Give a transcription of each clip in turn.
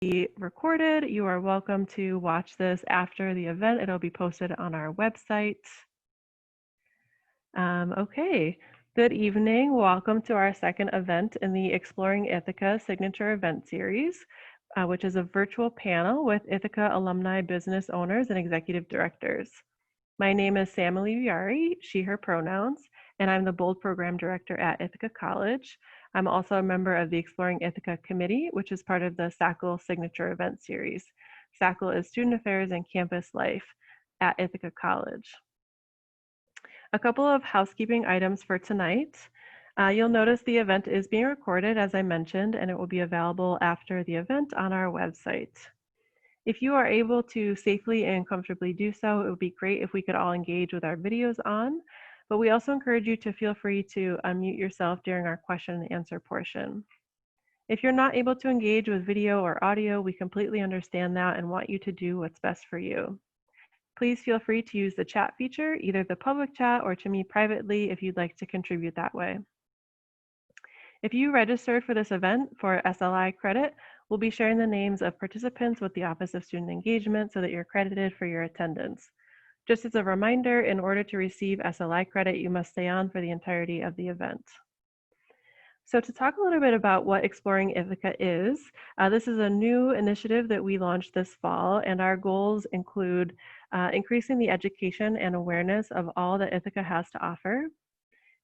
be recorded. You are welcome to watch this after the event. It'll be posted on our website. Okay, good evening. Welcome to our second event in the Exploring Ithaca Signature Event Series, which is a virtual panel with Ithaca alumni business owners and executive directors. My name is Sam Aliviari, she, her pronouns, and I'm the Bold Program Director at Ithaca College. I'm also a member of the Exploring Ithaca Committee, which is part of the SACL Signature Event Series. SACL is Student Affairs and Campus Life at Ithaca College. A couple of housekeeping items for tonight. You'll notice the event is being recorded, as I mentioned, and it will be available after the event on our website. If you are able to safely and comfortably do so, it would be great if we could all engage with our videos on, but we also encourage you to feel free to unmute yourself during our question and answer portion. If you're not able to engage with video or audio, we completely understand that and want you to do what's best for you. Please feel free to use the chat feature, either the public chat or to me privately if you'd like to contribute that way. If you registered for this event for SLI credit, we'll be sharing the names of participants with the Office of Student Engagement so that you're credited for your attendance. Just as a reminder, in order to receive SLI credit, you must stay on for the entirety of the event. So to talk a little bit about what Exploring Ithaca is, this is a new initiative that we launched this fall, and our goals include increasing the education and awareness of all that Ithaca has to offer,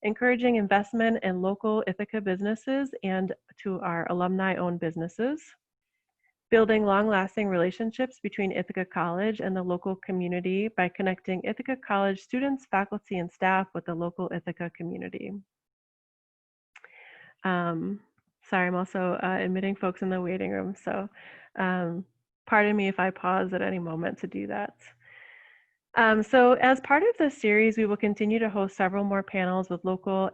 encouraging investment in local Ithaca businesses and to our alumni-owned businesses, building long-lasting relationships between Ithaca College and the local community by connecting Ithaca College students, faculty, and staff with the local Ithaca community. Sorry, I'm also admitting folks in the waiting room, so pardon me if I pause at any moment to do that. So as part of this series, we will continue to host several more panels with local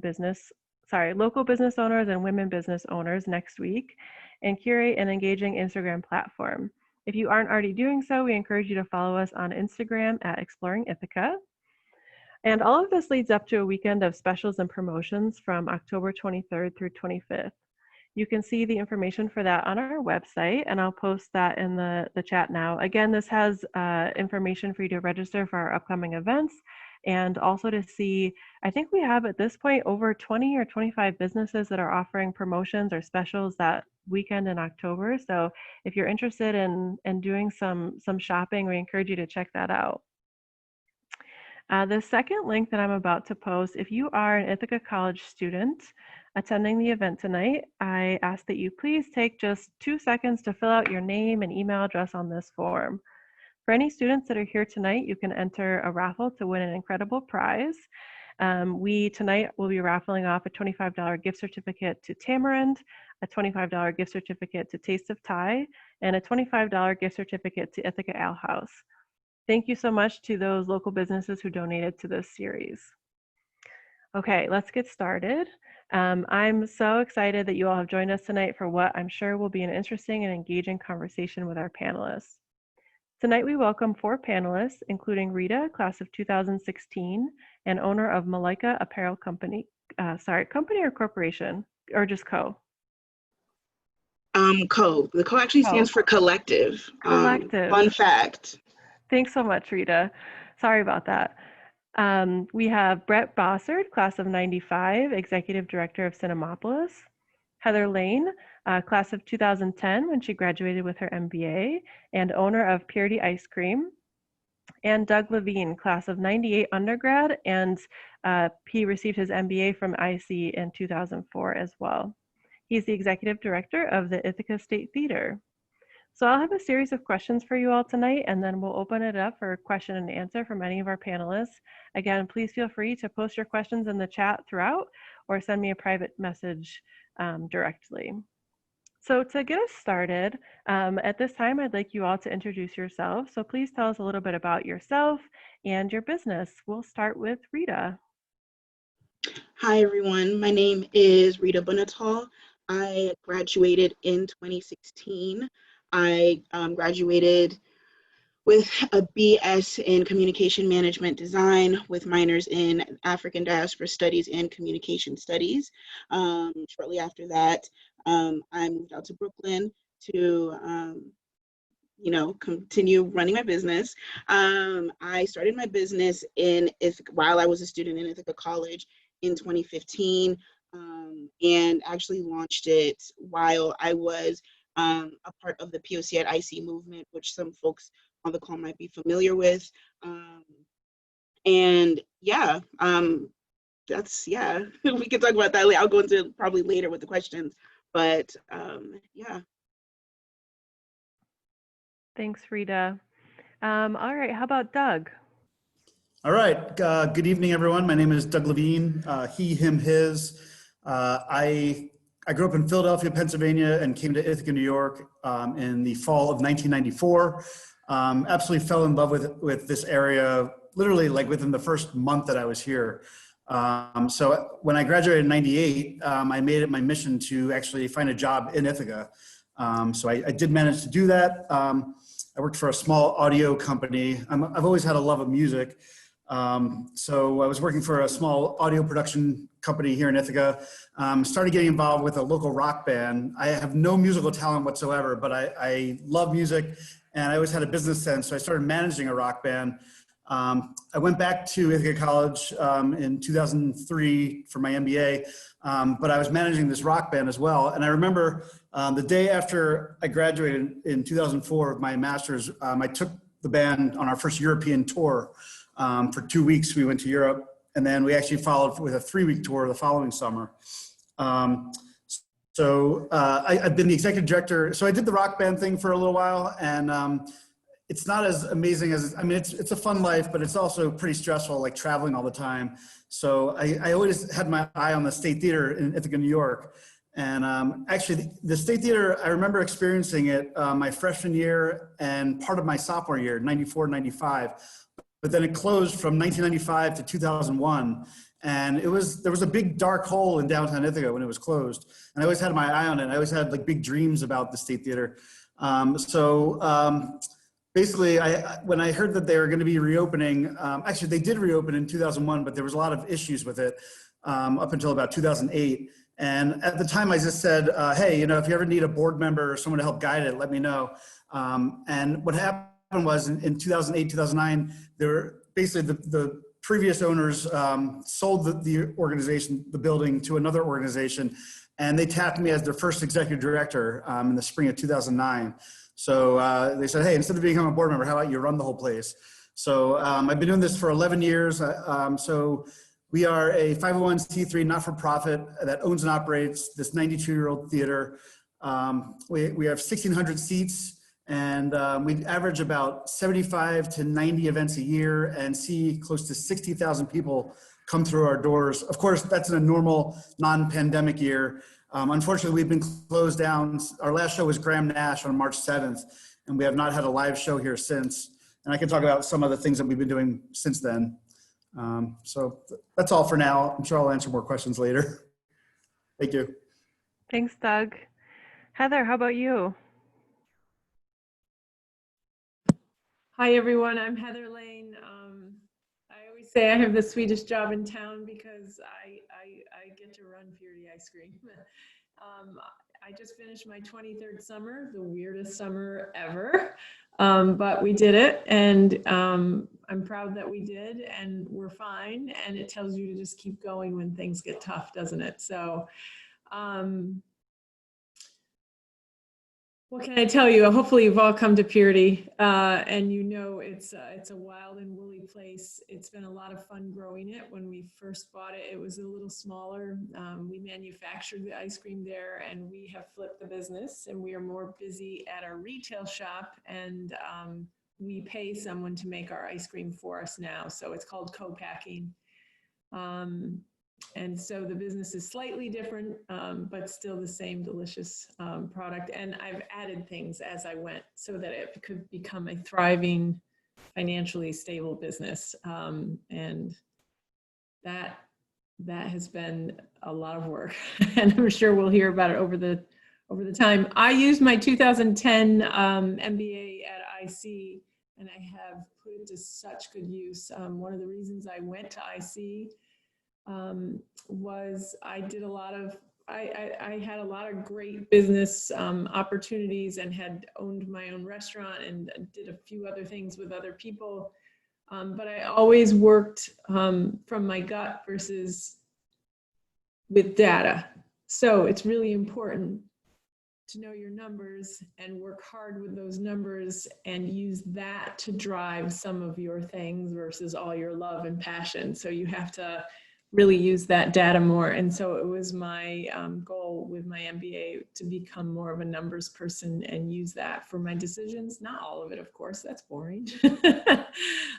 business owners and women business owners next week, and curate an engaging Instagram platform. If you aren't already doing so, we encourage you to follow us on Instagram at Exploring Ithaca. And all of this leads up to a weekend of specials and promotions from October 23rd through 25th. You can see the information for that on our website, and I'll post that in the chat now. Again, this has information for you to register for our upcoming events, and also to see, I think we have at this point over 20 or 25 businesses that are offering promotions or specials that weekend in October. So if you're interested in doing some shopping, we encourage you to check that out. The second link that I'm about to post, if you are an Ithaca College student attending the event tonight, I ask that you please take just 2 seconds to fill out your name and email address on this form. For any students that are here tonight, you can enter a raffle to win an incredible prize. We tonight will be raffling off a $25 gift certificate to Tamarind, a $25 gift certificate to Taste of Thai, and a $25 gift certificate to Ithaca Ale House. Thank you so much to those local businesses who donated to this series. Okay, let's get started. I'm so excited that you all have joined us tonight for what I'm sure will be an interesting and engaging conversation with our panelists. Tonight we welcome 4 panelists, including Rita, class of 2016, and owner of Malaika Apparel Company. Company or corporation, or just co? Co. The co actually stands for collective. Collective. Fun fact. Thanks so much, Rita. Sorry about that. We have Brett Bossard, class of 95, Executive Director of Cinemapolis. Heather Lane, class of 2010 when she graduated with her MBA, and owner of Purity Ice Cream. And Doug Levine, class of 98 undergrad, and he received his MBA from IC in 2004 as well. He's the Executive Director of the Ithaca State Theater. So I'll have a series of questions for you all tonight, and then we'll open it up for question and answer from any of our panelists. Again, please feel free to post your questions in the chat throughout or send me a private message directly. So to get us started, at this time, I'd like you all to introduce yourselves. So please tell us a little bit about yourself and your business. We'll start with Rita. Hi, everyone. My name is Rita Bunatal. I graduated in 2016. I graduated with a BS in Communication Management Design with minors in African Diaspora Studies and Communication Studies. Shortly after that, I moved out to Brooklyn to continue running my business. I started my business in Ithaca while I was a student in Ithaca College in 2015, and actually launched it while I was a part of the POC at IC movement, which some folks on the call might be familiar with. And yeah, that's we can talk about that later. I'll go into probably later with the questions, but yeah. Thanks, Rita. All right, how about Doug? All right. Good evening, everyone. My name is Doug Levine. He, him, his. I grew up in Philadelphia, Pennsylvania, and came to Ithaca, New York, in the fall of 1994. Absolutely fell in love with this area, literally like within the first month that I was here. So when I graduated in '98, I made it my mission to actually find a job in Ithaca. So I did manage to do that. I worked for a small audio company. I've always had a love of music. So I was working for a small audio production company here in Ithaca. Started getting involved with a local rock band. I have no musical talent whatsoever, but I love music and I always had a business sense. So I started managing a rock band. I went back to Ithaca College in 2003 for my MBA, but I was managing this rock band as well. And I remember the day after I graduated in 2004 of my master's, I took the band on our first European tour. For 2 weeks, we went to Europe, and then we actually followed with a 3-week tour the following summer. I've been the executive director. So I did the rock band thing for a little while, and it's not as amazing as, I mean, it's a fun life, but it's also pretty stressful, like traveling all the time. So I always had my eye on the State Theater in Ithaca, New York. And actually, the State Theater, I remember experiencing it my freshman year and part of my sophomore year, 94, 95. But then it closed from 1995 to 2001. And there was a big dark hole in downtown Ithaca when it was closed. And I always had my eye on it. I always had like big dreams about the State Theater. Basically, when I heard that they were going to be reopening, actually they did reopen in 2001, but there was a lot of issues with it up until about 2008. And at the time I just said, hey, if you ever need a board member or someone to help guide it, let me know. And what happened was in 2008, 2009, there were basically the previous owners sold the organization, the building, to another organization, and they tapped me as their first executive director in the spring of 2009. So they said, hey, instead of becoming a board member, how about you run the whole place? So I've been doing this for 11 years. So we are a 501c3 not-for-profit that owns and operates this 92-year-old theater. We have 1,600 seats, and we average about 75 to 90 events a year and see close to 60,000 people come through our doors. Of course, that's in a normal non-pandemic year. Unfortunately, we've been closed down. Our last show was Graham Nash on March 7th, and we have not had a live show here since. And I can talk about some of the things that we've been doing since then. So that's all for now. I'm sure I'll answer more questions later. Thank you. Thanks, Doug. Heather, how about you? Hi, everyone. I'm Heather Lane. I always say I have the sweetest job in town because I get to run Purity Ice Cream. I just finished my 23rd summer, the weirdest summer ever, but we did it, and I'm proud that we did, and we're fine, and it tells you to just keep going when things get tough, doesn't it? So what can I tell you? Hopefully you've all come to Purity, and it's a wild and woolly place. It's been a lot of fun growing it. When we first bought it, it was a little smaller. We manufactured the ice cream there, and we have flipped the business, and we are more busy at our retail shop, and we pay someone to make our ice cream for us now. So it's called co-packing. And so the business is slightly different, but still the same delicious product. And I've added things as I went so that it could become a thriving, financially stable business. And that has been a lot of work. And I'm sure we'll hear about it over the time. I used my 2010 MBA at IC, and I have put it to such good use. One of the reasons I went to IC was I did a lot of I had a lot of great business opportunities and had owned my own restaurant and did a few other things with other people. But I always worked from my gut versus with data. So it's really important to know your numbers and work hard with those numbers and use that to drive some of your things versus all your love and passion. So you have to really use that data more. And so it was my goal with my MBA to become more of a numbers person and use that for my decisions. Not all of it, of course, that's boring.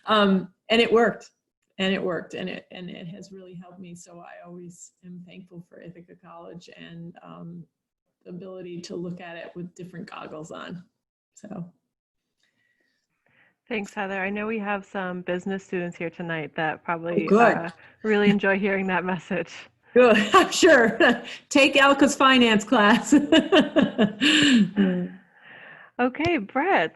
And it worked. And it worked, and it has really helped me. So I always am thankful for Ithaca College and the ability to look at it with different goggles on. So. Thanks, Heather. I know we have some business students here tonight that probably Good. really enjoy hearing that message. Good, I'm sure. Take Elka's finance class. Okay, Brett.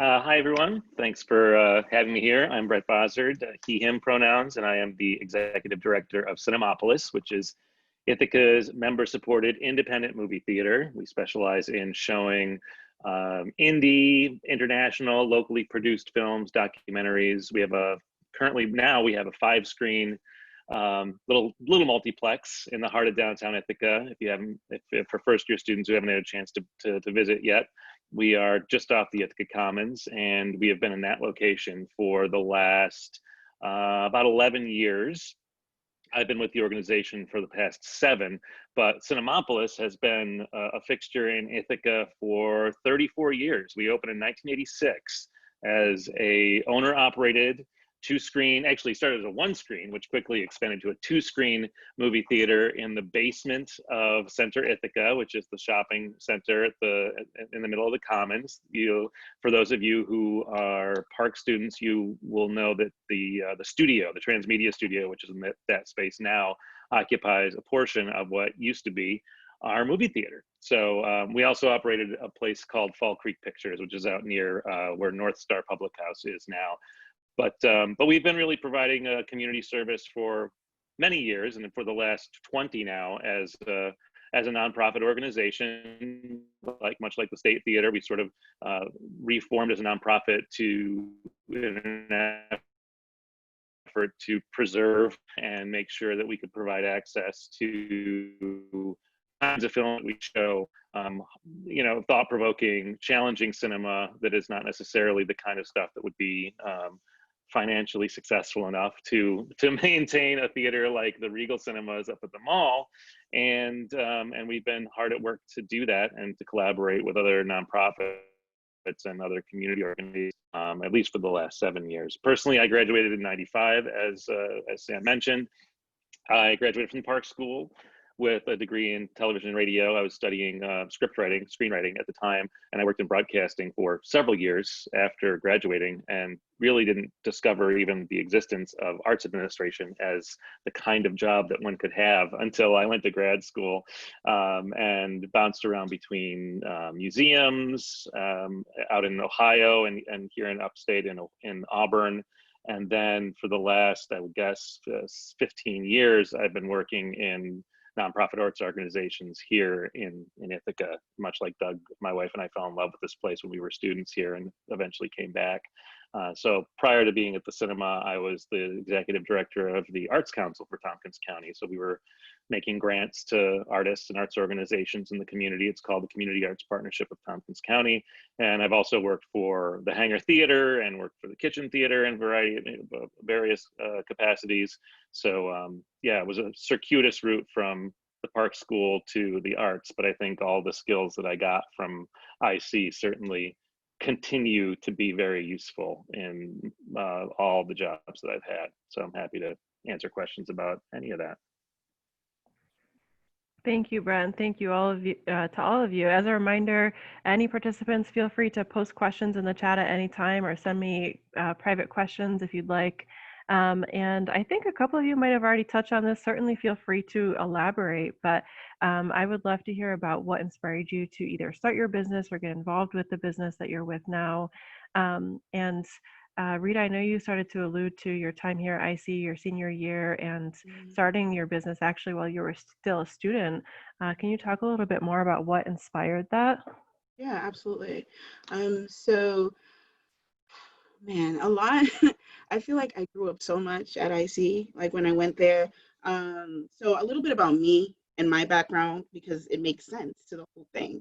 Hi, everyone. Thanks for having me here. I'm Brett Bozzard, he, him pronouns, and I am the executive director of Cinemapolis, which is Ithaca's member-supported independent movie theater. We specialize in showing indie, international, locally produced films, documentaries. We have currently now we have a 5-screen little multiplex in the heart of downtown Ithaca. If for first-year students who haven't had a chance to visit yet, we are just off the Ithaca Commons, and we have been in that location for the last about 11 years. I've been with the organization for the past 7, but Cinemapolis has been a fixture in Ithaca for 34 years. We opened in 1986 as a owner-operated 2-screen, actually started as a 1-screen, which quickly expanded to a 2-screen movie theater in the basement of Center Ithaca, which is the shopping center in the middle of the Commons. For those of you who are park students, you will know that the studio, the transmedia studio, which is in that space now, occupies a portion of what used to be our movie theater. So we also operated a place called Fall Creek Pictures, which is out near where North Star Public House is now. But we've been really providing a community service for many years, and for the last 20 now as a nonprofit organization. Much like the State Theater, we sort of reformed as a nonprofit in an effort to preserve and make sure that we could provide access to kinds of film that we show, thought-provoking, challenging cinema that is not necessarily the kind of stuff that would be financially successful enough to maintain a theater like the Regal Cinemas up at the mall, and we've been hard at work to do that and to collaborate with other nonprofits and other community organizations, at least for the last 7 years. Personally, I graduated in '95, as Sam mentioned. I graduated from the Park School with a degree in television and radio. I was studying screenwriting at the time, and I worked in broadcasting for several years after graduating, and really didn't discover even the existence of arts administration as the kind of job that one could have until I went to grad school, and bounced around between museums out in Ohio and here in upstate in Auburn. And then for the last, I would guess, 15 years, I've been working in nonprofit arts organizations here in Ithaca. Much like Doug, my wife and I fell in love with this place when we were students here and eventually came back. So prior to being at the cinema, I was the executive director of the Arts Council for Tompkins County. So we were making grants to artists and arts organizations in the community. It's called the Community Arts Partnership of Tompkins County. And I've also worked for the Hangar Theater and worked for the Kitchen Theater in various capacities. So yeah, it was a circuitous route from the Park School to the arts, but I think all the skills that I got from IC certainly continue to be very useful in all the jobs that I've had. So I'm happy to answer questions about any of that. Thank you, Brent. Thank you all of you to all of you. As a reminder, any participants, feel free to post questions in the chat at any time or send me private questions if you'd like. And I think a couple of you might have already touched on this. Certainly feel free to elaborate, but I would love to hear about what inspired you to either start your business or get involved with the business that you're with now. And Rita, I know you started to allude to your time here at IC, your senior year, and Mhm. starting your business actually while you were still a student. Can you talk a little bit more about what inspired that? Yeah, absolutely. So man, a lot. I feel like I grew up so much at IC, like when I went there. So a little bit about me and my background because it makes sense to the whole thing.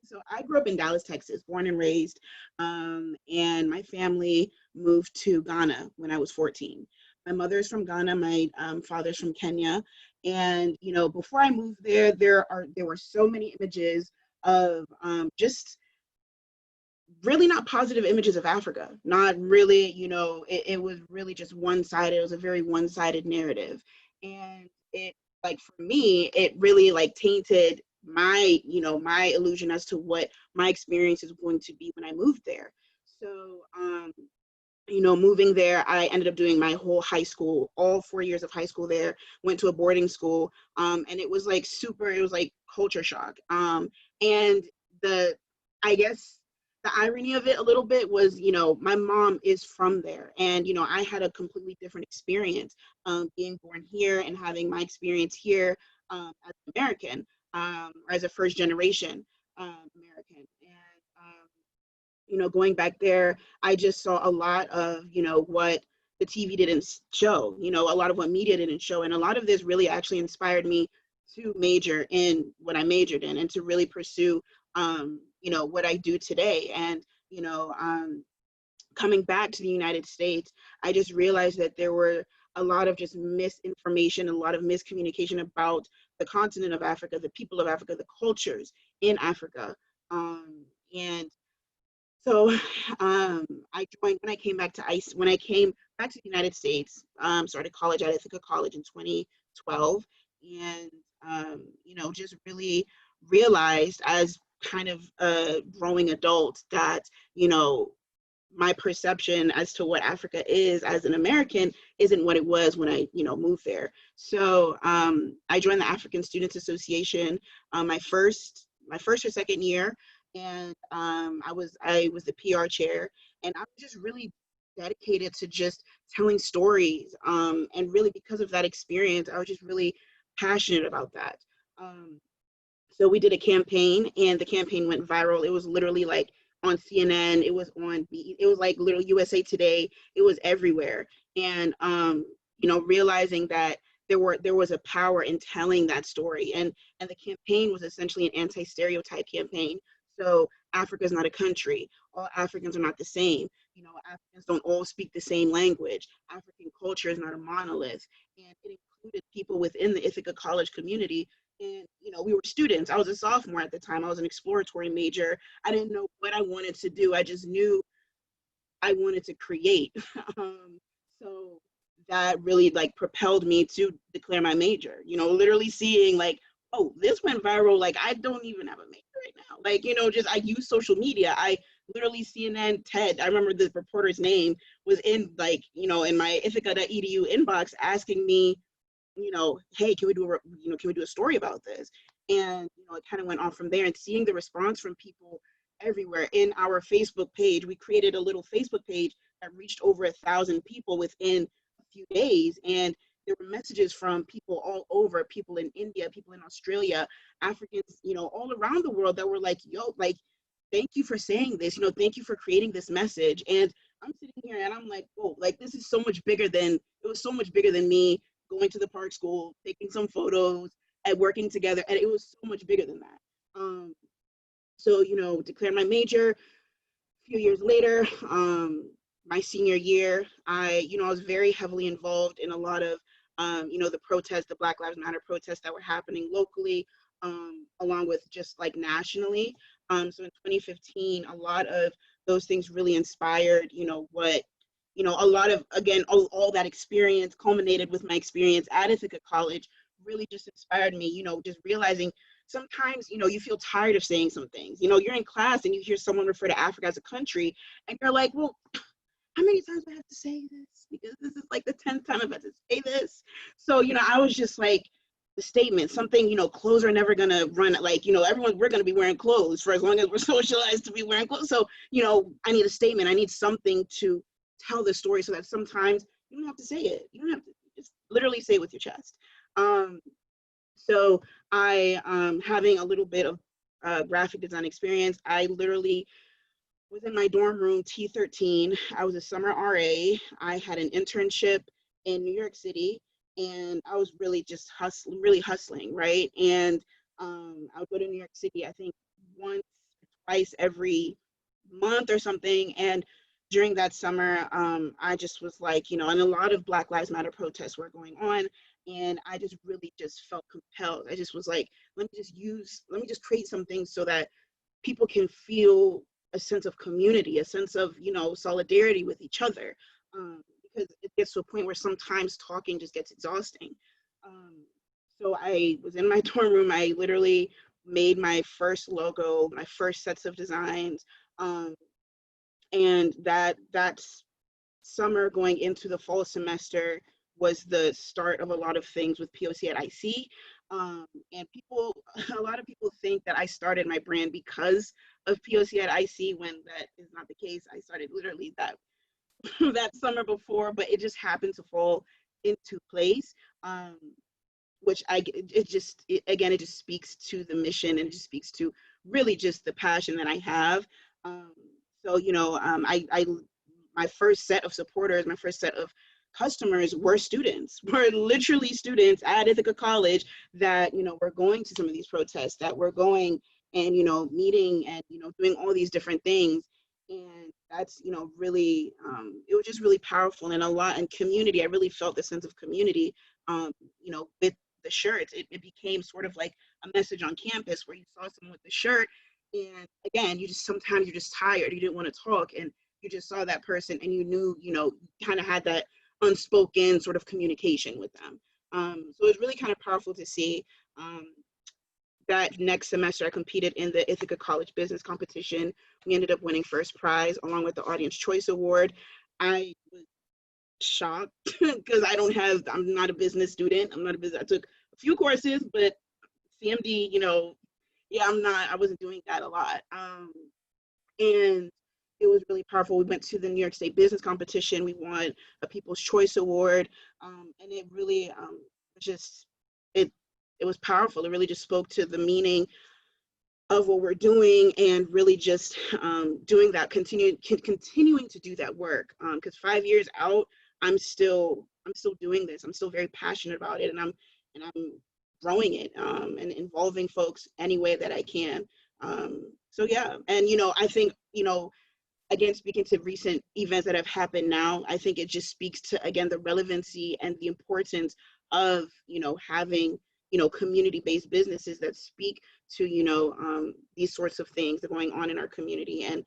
So I grew up in Dallas, Texas, born and raised, and my family moved to Ghana when I was 14. My mother's from Ghana, my father's from Kenya, and before I moved there, there were so many images of just really not positive images of Africa. Not really, it was really just one-sided. It was a very one-sided narrative. And it, like, for me, it really like tainted my illusion as to what my experience is going to be when I moved there. So, moving there, I ended up doing my whole high school, all 4 years of high school there, went to a boarding school. And it was like it was like culture shock. And the, I guess, the irony of it a little bit was, my mom is from there. And, I had a completely different experience being born here and having my experience here as an American, or as a first generation American. And, going back there, I just saw a lot of, what the TV didn't show, a lot of what media didn't show. And a lot of this really actually inspired me to major in what I majored in and to really pursue, what I do today. And, coming back to the United States, I just realized that there were a lot of just misinformation, a lot of miscommunication about the continent of Africa, the people of Africa, the cultures in Africa. And so I joined when I came back to ICE, when I came back to the United States, started college at Ithaca College in 2012, and just really realized as kind of a growing adult that, my perception as to what Africa is as an American isn't what it was when I, moved there. So I joined the African Students Association my first or second year, and I was the PR chair, and I was just really dedicated to just telling stories. And really, because of that experience, I was just really passionate about that. Um, so we did a campaign, and the campaign went viral. It was literally like on CNN. It was on it was like little USA Today. It was everywhere. And realizing that there was a power in telling that story, and the campaign was essentially an anti-stereotype campaign. So Africa is not a country. All Africans are not the same. Africans don't all speak the same language. African culture is not a monolith, and it included people within the Ithaca College community. And we were students. I was a sophomore at the time. I was an exploratory major. I didn't know what I wanted to do. I just knew I wanted to create. So that really like propelled me to declare my major. Literally seeing like, oh, this went viral. Like, I don't even have a major right now. Like, just I use social media. I literally CNN, TED. I remember the reporter's name was in like, in my Ithaca.edu inbox asking me, hey, can we do a story about this? And it kind of went on from there. And seeing the response from people everywhere in our Facebook page, we created a little Facebook page that reached over 1,000 people within a few days. And there were messages from people all over, people in India, people in Australia, Africans, all around the world that were like, yo, like, thank you for saying this, thank you for creating this message. And I'm sitting here and I'm like, whoa, like this is so much bigger than, it was so much bigger than me going to the park school, taking some photos and working together. And it was so much bigger than that. So, declared my major. A few years later, my senior year, I was very heavily involved in a lot of, the protests, the Black Lives Matter protests that were happening locally, along with just like nationally. So in 2015, a lot of those things really inspired, a lot of, again, all that experience culminated with my experience at Ithaca College, really just inspired me, just realizing sometimes, you feel tired of saying some things. You're in class and you hear someone refer to Africa as a country, and you're like, well, how many times do I have to say this? Because this is like the 10th time I've had to say this. So, I was just like, the statement, something, clothes are never gonna run, like, we're gonna be wearing clothes for as long as we're socialized to be wearing clothes. So, I need a statement. I need something to tell the story so that sometimes you don't have to say it. You don't have to just literally say it with your chest. So I, having a little bit of graphic design experience, I literally was in my dorm room T13. I was a summer RA. I had an internship in New York City, and I was really just really hustling, right? And I would go to New York City, I think once, twice every month or something. And during that summer, I just was like, and a lot of Black Lives Matter protests were going on. And I just really just felt compelled. I just was like, let me just create something so that people can feel a sense of community, a sense of, solidarity with each other. Because it gets to a point where sometimes talking just gets exhausting. So I was in my dorm room. I literally made my first logo, my first sets of designs. And that's summer going into the fall semester was the start of a lot of things with POC at IC. And a lot of people think that I started my brand because of POC at IC, when that is not the case. I started literally that that summer before, but it just happened to fall into place. Which it just speaks to the mission, and it just speaks to really just the passion that I have. So, my first set of supporters, my first set of customers were literally students at Ithaca College that, were going to some of these protests, that were going and, meeting and, doing all these different things. And that's, really, it was just really powerful, and a lot in community. I really felt the sense of community, with the shirts. It became sort of like a message on campus where you saw someone with the shirt, and again, sometimes you're just tired, you didn't want to talk, and you just saw that person and you knew, kind of had that unspoken sort of communication with them. So it was really kind of powerful to see. That next semester I competed in the Ithaca College Business Competition. We ended up winning first prize along with the Audience Choice Award. I was shocked because I'm not a business student. I took a few courses, but CMD, I wasn't doing that a lot. And it was really powerful. We went to the New York State Business Competition. We won a People's Choice Award. And it really it was powerful. It really just spoke to the meaning of what we're doing, and really just doing that, continuing to do that work. Because 5 years out, I'm still doing this. I'm still very passionate about it, and I'm growing it, and involving folks any way that I can. So yeah, and I think, again, speaking to recent events that have happened now, I think it just speaks to, again, the relevancy and the importance of, having, community-based businesses that speak to, these sorts of things that are going on in our community, and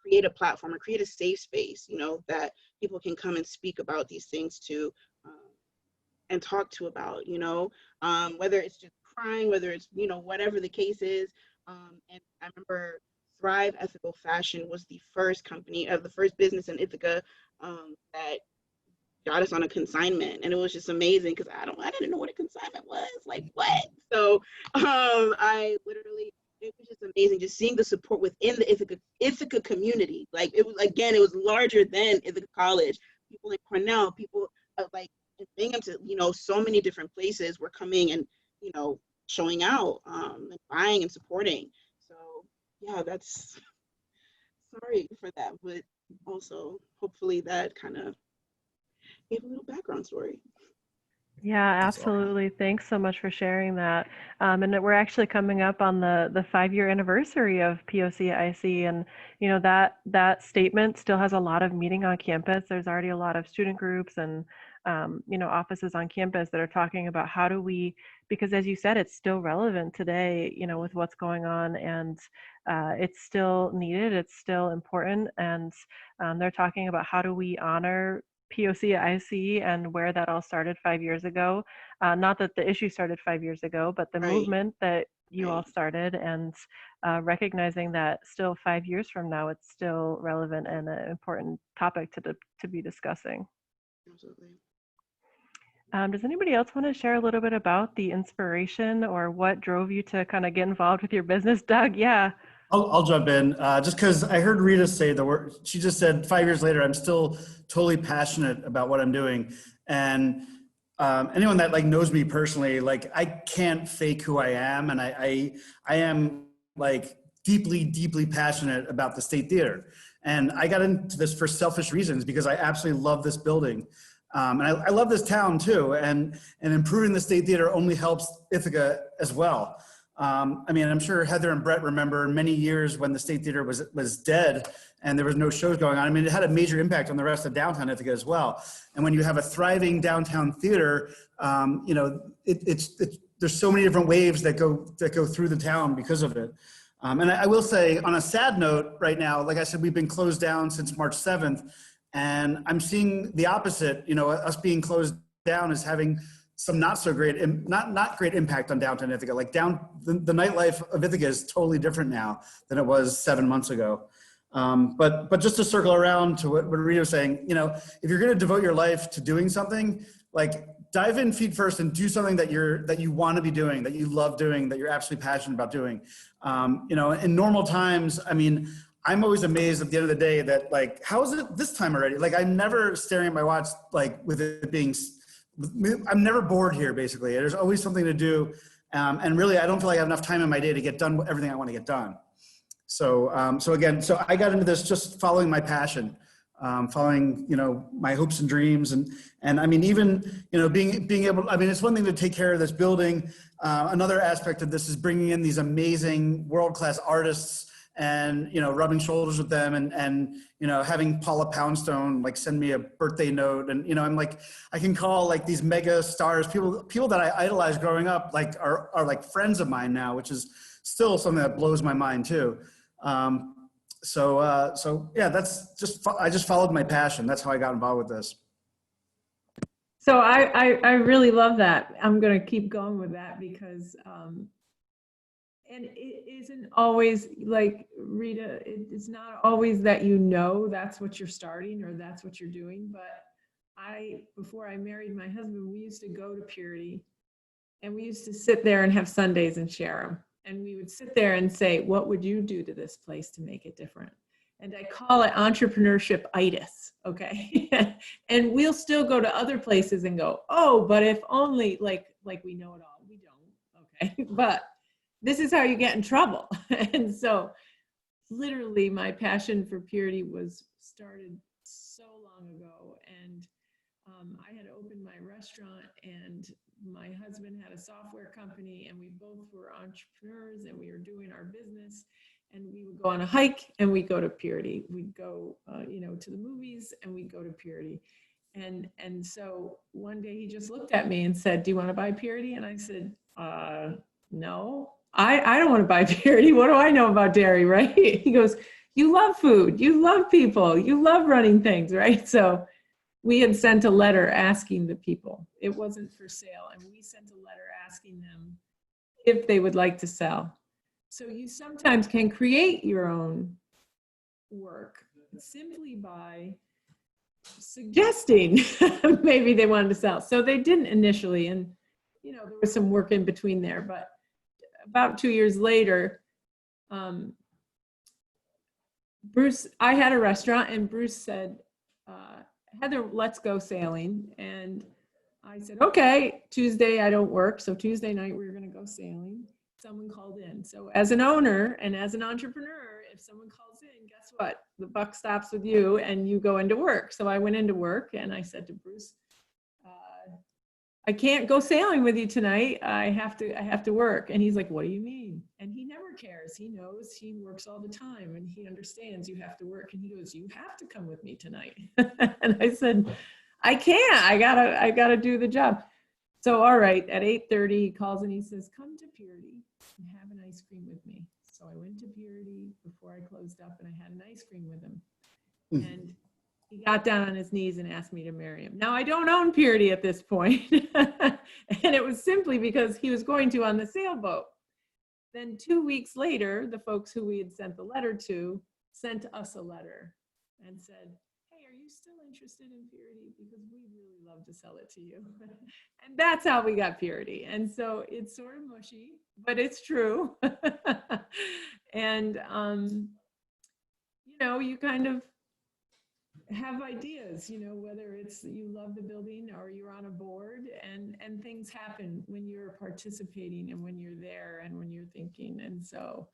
create a platform or create a safe space, that people can come and speak about these things to, and talk to about, whether it's just crying, whether it's, whatever the case is. And I remember Thrive Ethical Fashion was the first business in Ithaca that got us on a consignment, and it was just amazing because I didn't know what a consignment was, like what. So I literally, it was just amazing just seeing the support within the Ithaca community. Like it was larger than Ithaca College. People in Cornell, people like in Binghamton, so many different places were coming and showing out, and buying and supporting. So yeah, that's, sorry for that, but also hopefully that kind of gave a little background story. Yeah, That's all. absolutely. Thanks so much for sharing that. And that we're actually coming up on the 5-year anniversary of POC at IC, and that statement still has a lot of meaning on campus. There's already a lot of student groups and offices on campus that are talking about how do we, because as you said, it's still relevant today, with what's going on, and it's still needed, it's still important, and they're talking about how do we honor POC at IC and where that all started 5 years ago. Not that the issue started 5 years ago, but the Right. movement that you all Right. started, and recognizing that still 5 years from now, it's still relevant and an important topic to be discussing. Absolutely. Does anybody else want to share a little bit about the inspiration or what drove you to kind of get involved with your business, Doug? Yeah. I'll jump in just because I heard Rita say the word. She just said 5 years later, I'm still totally passionate about what I'm doing. And anyone that like knows me personally, like I can't fake who I am, and I am like deeply, deeply passionate about the State Theater. And I got into this for selfish reasons because I absolutely love this building. And I love this town too. And improving the State Theater only helps Ithaca as well. I mean, I'm sure Heather and Brett remember many years when the State Theater was dead and there was no shows going on. I mean, it had a major impact on the rest of downtown Ithaca as well. And when you have a thriving downtown theater, you know, there's so many different waves that go through the town because of it. And I will say, on a sad note right now, like I said, we've been closed down since March 7th, and I'm seeing the opposite. You know, us being closed down is having some not so great, not great impact on downtown Ithaca. Like the nightlife of Ithaca is totally different now than it was 7 months ago. But just to circle around to what Rita was saying, you know, if you're going to devote your life to doing something, like dive in feet first and do something that you want to be doing, that you love doing, that you're absolutely passionate about doing. You know, in normal times, I mean, I'm always amazed at the end of the day that like, how is it this time already? Like I'm never staring at my watch, like with it being, I'm never bored here basically. There's always something to do. And really, I don't feel like I have enough time in my day to get done everything I want to get done. So so I got into this just following my passion, following, you know, my hopes and dreams. And I mean, even, you know, being able, I mean, it's one thing to take care of this building. Another aspect of this is bringing in these amazing world-class artists and, you know, rubbing shoulders with them and, you know, having Paula Poundstone, like send me a birthday note. And, you know, I'm like, I can call like these mega stars, people that I idolized growing up, like are like friends of mine now, which is still something that blows my mind too. So yeah, that's just, I just followed my passion. That's how I got involved with this. So I really love that. I'm going to keep going with that because, and it isn't always like Rita, it's not always that, you know, that's what you're starting or that's what you're doing. But before I married my husband, we used to go to Purity and we used to sit there and have Sundays and share them. And we would sit there and say, what would you do to this place to make it different? And I call it entrepreneurship-itis, okay? And we'll still go to other places and go, oh, but if only, like we know it all. We don't, okay? But this is how you get in trouble. And so literally my passion for Purity was started so long ago. And I had opened my restaurant and my husband had a software company and we both were entrepreneurs and we were doing our business. And we would go on a hike and we'd go to Purity. We'd go, you know, to the movies and we'd go to Purity. And so one day he just looked at me and said, do you want to buy Purity? And I said, no, I don't want to buy Purity. What do I know about dairy, right? He goes, you love food, you love people, you love running things, right? So we had sent a letter asking the people. It wasn't for sale. And we sent a letter asking them if they would like to sell. So you sometimes can create your own work simply by suggesting maybe they wanted to sell. So they didn't initially, and you know, there was some work in between there, but about 2 years later, Bruce, I had a restaurant and Bruce said, Heather, let's go sailing. And I said, okay, Tuesday I don't work. So Tuesday night we were going to go sailing. Someone called in. So as an owner and as an entrepreneur, if someone calls in, guess what? The buck stops with you and you go into work. So I went into work and I said to Bruce, I can't go sailing with you tonight. I have to work. And he's like, what do you mean? And he never cares. He knows, he works all the time and he understands you have to work. And he goes, you have to come with me tonight. And I said, I can't, I gotta do the job. So, all right, at 8:30, he calls and he says, come to Purity and have an ice cream with me. So I went to Purity before I closed up and I had an ice cream with him. And he got down on his knees and asked me to marry him. Now I don't own Purity at this point. And it was simply because he was going to on the sailboat. Then 2 weeks later, the folks who we had sent the letter to sent us a letter and said, hey, are you still interested in Purity? Because we'd really love to sell it to you. And that's how we got Purity. And so it's sort of mushy, but it's true. And, you know, you kind of have ideas, you know, whether it's you love the building or you're on a board, and things happen when you're participating and when you're there and when you're thinking. And so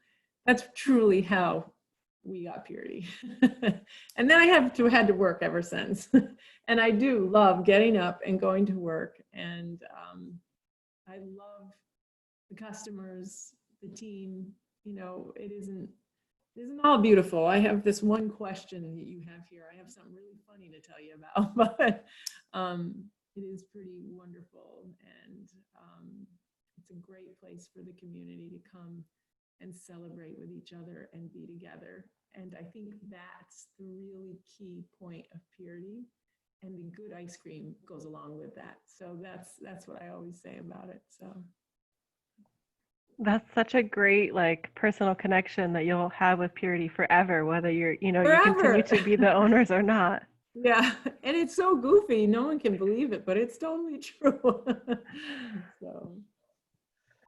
that's truly how we got Purity. And then I had to work ever since. And I do love getting up and going to work. And I love the customers, the team. You know, it isn't all beautiful. I have this one question that you have here. I have something really funny to tell you about, but it is pretty wonderful. And it's a great place for the community to come and celebrate with each other and be together. And I think that's the really key point of Purity. And the good ice cream goes along with that. So that's what I always say about it. So. That's such a great like personal connection that you'll have with Purity forever, whether you're, you know, you continue to be the owners or not. Yeah, and it's so goofy. No one can believe it, but it's totally true. So.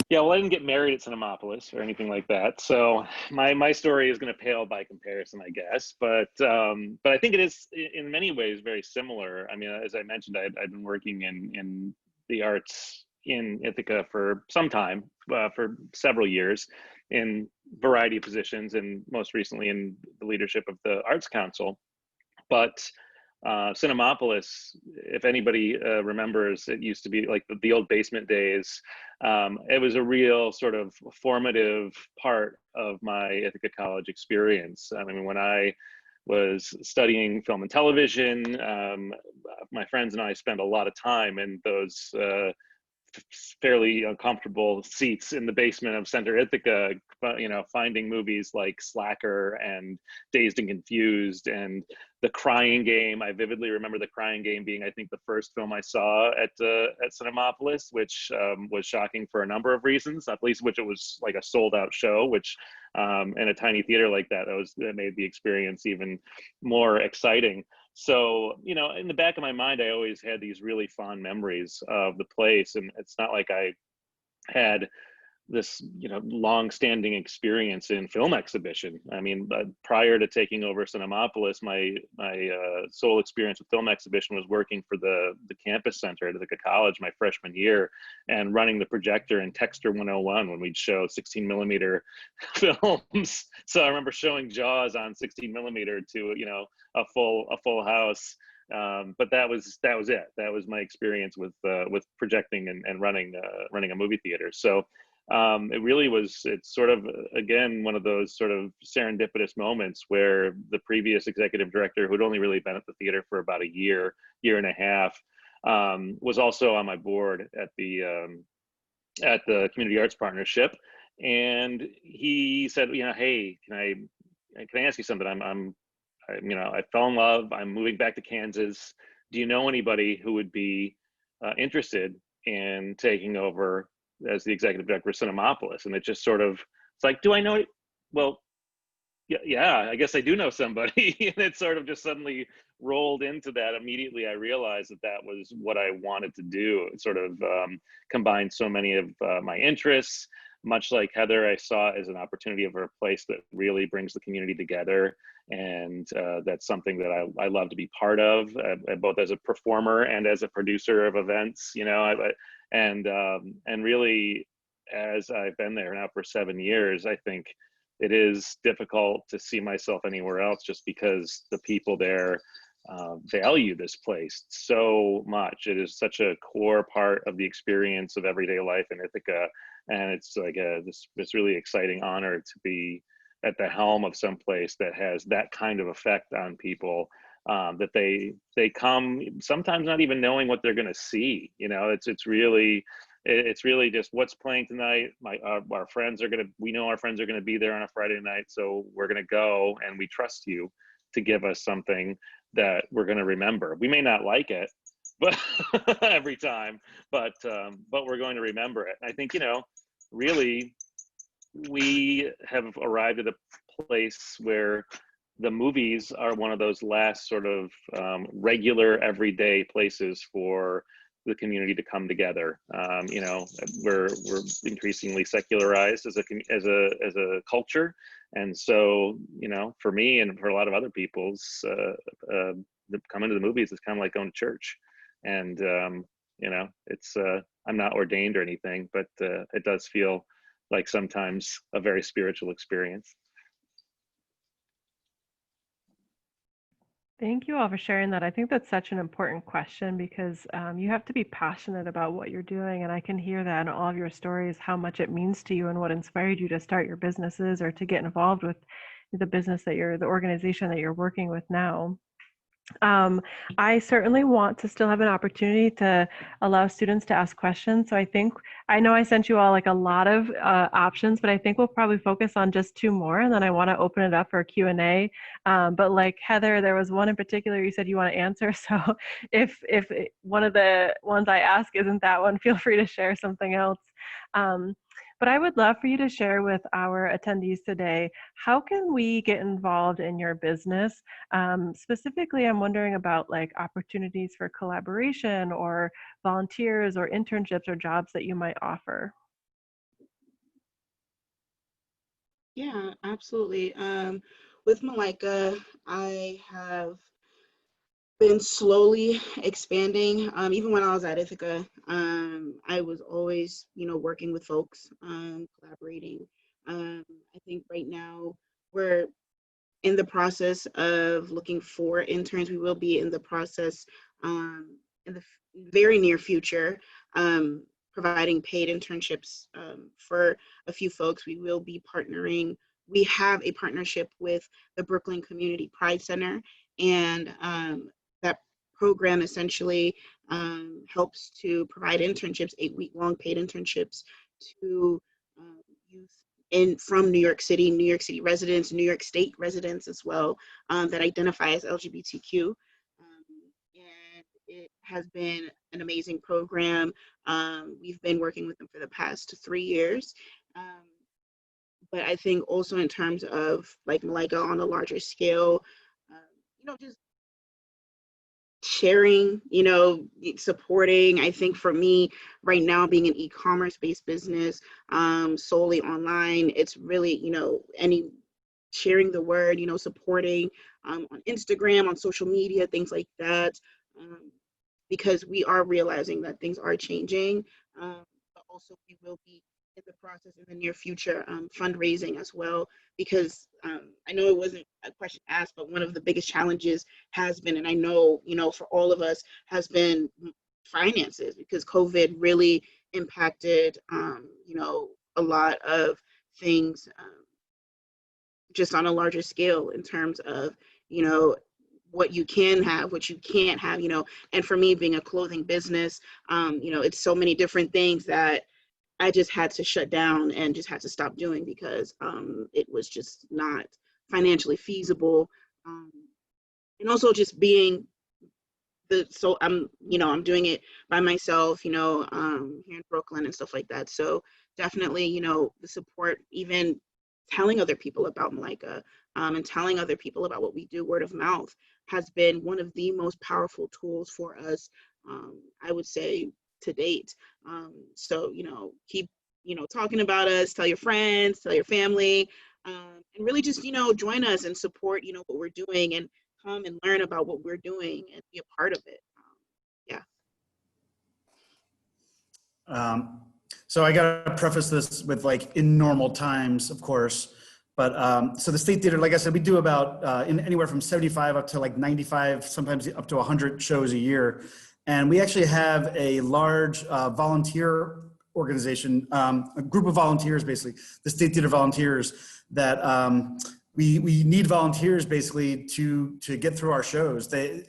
Yeah, well, I didn't get married at Cinemapolis or anything like that, so my story is going to pale by comparison, I guess. But I think it is in many ways very similar. I mean, as I mentioned, I've been working in the arts in Ithaca for some time, for several years, in variety of positions, and most recently in the leadership of the Arts Council. But Cinemapolis, if anybody remembers, it used to be like the old basement days. It was a real sort of formative part of my Ithaca College experience. I mean, when I was studying film and television, my friends and I spent a lot of time in those fairly uncomfortable seats in the basement of Center Ithaca, you know, finding movies like Slacker and Dazed and Confused and The Crying Game. I vividly remember The Crying Game being, I think, the first film I saw at Cinemapolis, which was shocking for a number of reasons, not least which it was like a sold out show, which in a tiny theater like that, that made the experience even more exciting. So, you know, in the back of my mind, I always had these really fond memories of the place. And it's not like I had this, you know, long-standing experience in film exhibition. I mean, prior to taking over Cinemapolis, my sole experience with film exhibition was working for the campus center at Ithaca College my freshman year, and running the projector in Texture 101 when we'd show 16 millimeter films. So I remember showing Jaws on 16 millimeter to, you know, a full house. But that was it. That was my experience with projecting and running a movie theater. So it really was, it's sort of, again, one of those sort of serendipitous moments where the previous executive director, who'd only really been at the theater for about a year and a half, was also on my board at the Community Arts Partnership. And he said, you know, hey, can I ask you something? You know, I fell in love, I'm moving back to Kansas. Do you know anybody who would be interested in taking over as the executive director of Cinemapolis? And it just sort of, it's like, do I know it? Well, yeah, I guess I do know somebody. And it sort of just suddenly rolled into that. Immediately I realized that was what I wanted to do. It sort of combined so many of my interests. Much like Heather, I saw it as an opportunity of a place that really brings the community together. And that's something that I love to be part of, both as a performer and as a producer of events, you know. And really, as I've been there now for 7 years, I think it is difficult to see myself anywhere else, just because the people there value this place so much. It is such a core part of the experience of everyday life in Ithaca. And it's like this really exciting honor to be at the helm of some place that has that kind of effect on people, that they come sometimes not even knowing what they're going to see. You know, it's really just what's playing tonight. Our friends are we know our friends are going to be there on a Friday night, so we're going to go, and we trust you to give us something that we're going to remember. We may not like it, but every time, but we're going to remember it. And I think, you know, really, we have arrived at a place where the movies are one of those last sort of regular everyday places for the community to come together. You know, we're increasingly secularized as a culture, and so, you know, for me and for a lot of other people's coming to the movies is kind of like going to church. And you know, it's I'm not ordained or anything, but it does feel like sometimes a very spiritual experience. Thank you all for sharing that. I think that's such an important question because you have to be passionate about what you're doing. And I can hear that in all of your stories, how much it means to you and what inspired you to start your businesses or to get involved with the business that the organization that you're working with now. I certainly want to still have an opportunity to allow students to ask questions. So I know I sent you all like a lot of options, but I think we'll probably focus on just 2 more, and then I want to open it up for Q&A. But like Heather, there was one in particular you said you want to answer. So if one of the ones I ask isn't that one, feel free to share something else. But I would love for you to share with our attendees today, how can we get involved in your business? Specifically, I'm wondering about like opportunities for collaboration or volunteers or internships or jobs that you might offer. Yeah, absolutely. With Malaika, I have been slowly expanding. Even when I was at Ithaca, I was always, you know, working with folks, collaborating. I think right now we're in the process of looking for interns. We will be in the process in the very near future, providing paid internships for a few folks. We will be partnering. We have a partnership with the Brooklyn Community Pride Center, and that program essentially helps to provide internships, 8-week-long paid internships to youth from New York City residents, New York State residents as well, that identify as LGBTQ. And it has been an amazing program. We've been working with them for the past 3 years. But I think also in terms of like Malaika on a larger scale, you know, just sharing, you know, supporting. I think for me right now, being an e-commerce based business, solely online, it's really, you know, sharing the word, you know, supporting on Instagram, on social media, things like that, because we are realizing that things are changing, but also we will be in the process in the near future, fundraising as well, because I know it wasn't a question asked, but one of the biggest challenges has been, and I know, you know, for all of us, has been finances, because COVID really impacted, you know, a lot of things, just on a larger scale in terms of, you know, what you can have, what you can't have, you know. And for me, being a clothing business, you know, it's so many different things that I just had to shut down and just had to stop doing because it was just not financially feasible. And also just being so I'm, you know, I'm doing it by myself, you know, here in Brooklyn and stuff like that. So definitely, you know, the support, even telling other people about Malaika, and telling other people about what we do, word of mouth, has been one of the most powerful tools for us, I would say, to date. So, you know, keep, you know, talking about us, tell your friends, tell your family, and really just, you know, join us and support, you know, what we're doing, and come and learn about what we're doing and be a part of it. Yeah. So I got to preface this with, like, in normal times, of course, but so the State Theater, like I said, we do about in anywhere from 75 up to like 95, sometimes up to 100 shows a year. And we actually have a large volunteer organization, a group of volunteers, basically, the State Theater volunteers, that we need volunteers basically to get through our shows. They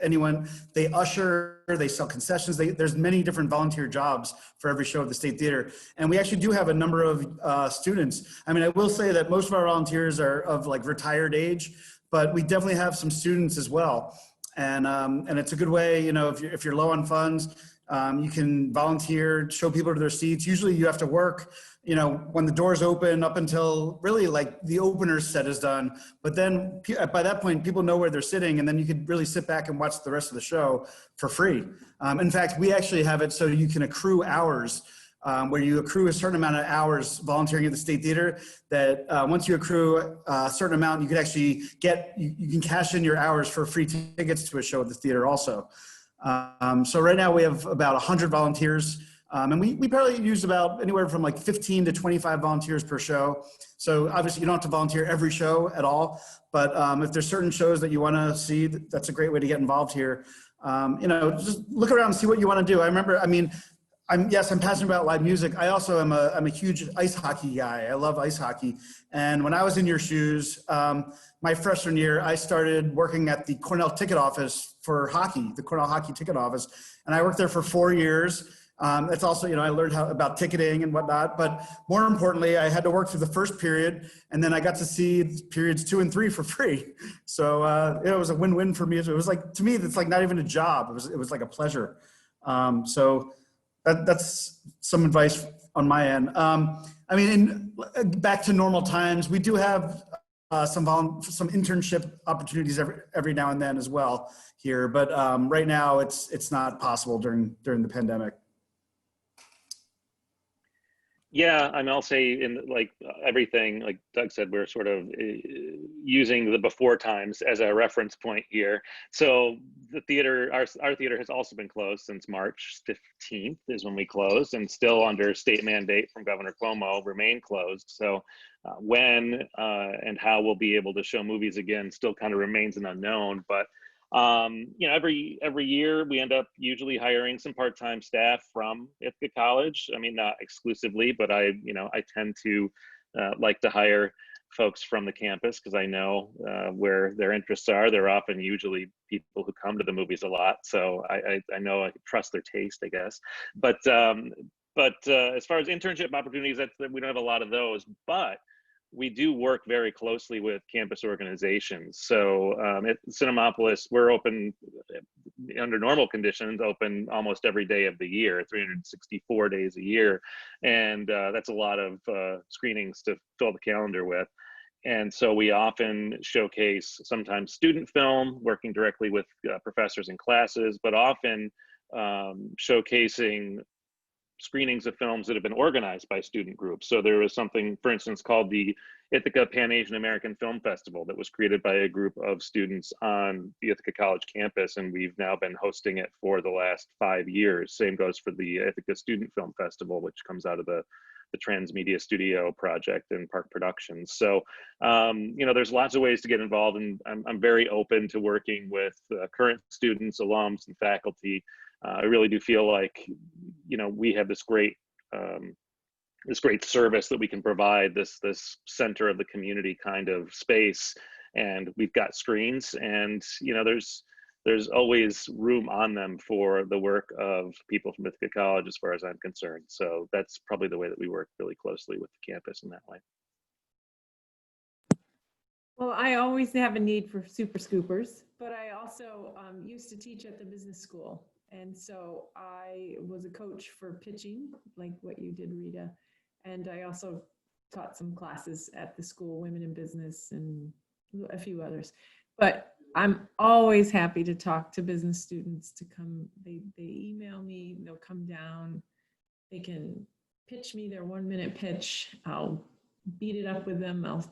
usher, they sell concessions. There's many different volunteer jobs for every show of the State Theater. And we actually do have a number of students. I mean, I will say that most of our volunteers are of like retired age, but we definitely have some students as well. And it's a good way, you know, if you're low on funds, You can volunteer, show people to their seats. Usually you have to work, you know, when the doors open up until really like the opener set is done. But then by that point, people know where they're sitting, and then you could really sit back and watch the rest of the show for free. In fact, we actually have it so you can accrue hours, where you accrue a certain amount of hours volunteering at the State Theater, that once you accrue a certain amount, you can actually you can cash in your hours for free tickets to a show at the theater also. So right now we have about 100 volunteers, and we probably use about anywhere from like 15 to 25 volunteers per show. So obviously you don't have to volunteer every show at all, but if there's certain shows that you want to see, that's a great way to get involved here. You know, just look around and see what you want to do. I'm passionate about live music. I also am a huge ice hockey guy. I love ice hockey. And when I was in your shoes, my freshman year, I started working at the Cornell ticket office for hockey, the Cornell hockey ticket office. And I worked there for 4 years. It's also, you know, I learned about ticketing and whatnot, but more importantly, I had to work through the first period, and then I got to see periods 2 and 3 for free. So it was a win-win for me. It was like, to me, it's like not even a job. It was like a pleasure. So that's some advice on my end. Back to normal times, we do have some internship opportunities every now and then as well here, but right now it's not possible during the pandemic. Yeah, and I'll say in like everything, like Doug said, we're sort of using the before times as a reference point here. So the theater, our theater has also been closed since March 15th is when we closed, and still under state mandate from Governor Cuomo remain closed. So when and how we'll be able to show movies again still kind of remains an unknown, but you know, every year we end up usually hiring some part-time staff from Ithaca College. I mean, not exclusively, but I tend to like to hire folks from the campus because I know where their interests are. They're often usually people who come to the movies a lot, so I know I trust their taste, I guess. But as far as internship opportunities, we don't have a lot of those, but we do work very closely with campus organizations. So at Cinemapolis, we're open under normal conditions, open almost every day of the year, 364 days a year. And that's a lot of screenings to fill the calendar with. And so we often showcase sometimes student film, working directly with professors in classes, but often showcasing screenings of films that have been organized by student groups. So there was something, for instance, called the Ithaca Pan-Asian American Film Festival that was created by a group of students on the Ithaca College campus, and we've now been hosting it for the last 5 years. Same goes for the Ithaca Student Film Festival, which comes out of the Transmedia Studio project and Park Productions. So, you know, there's lots of ways to get involved, and I'm very open to working with current students, alums, and faculty. I really do feel like, you know, we have this great service that we can provide, this center of the community kind of space, and we've got screens, and you know, there's always room on them for the work of people from Ithaca College, as far as I'm concerned. So that's probably the way that we work really closely with the campus in that way. Well, I always have a need for super scoopers, but I also used to teach at the business school. And so I was a coach for pitching, like what you did, Rita. And I also taught some classes at the school, Women in Business and a few others. But I'm always happy to talk to business students to come. They email me, they'll come down. They can pitch me their 1-minute pitch. I'll beat it up with them. I'll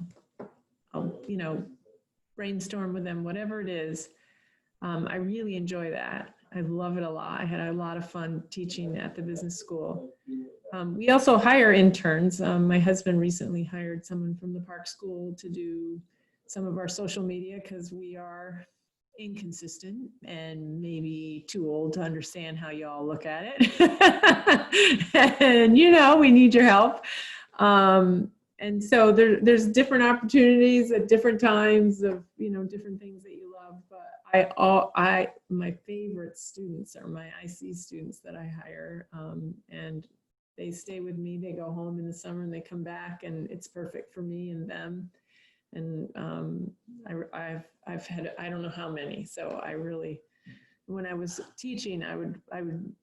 you know, brainstorm with them, whatever it is. I really enjoy that. I love it a lot. I had a lot of fun teaching at the business school. We also hire interns. My husband recently hired someone from the Park School to do some of our social media because we are inconsistent and maybe too old to understand how y'all look at it. And, you know, we need your help. And so there's different opportunities at different times of, you know, different things that you love. But my favorite students are my IC students that I hire, and they stay with me. They go home in the summer and they come back, and it's perfect for me and them. And I've had, I don't know how many, so I really when I was teaching, I would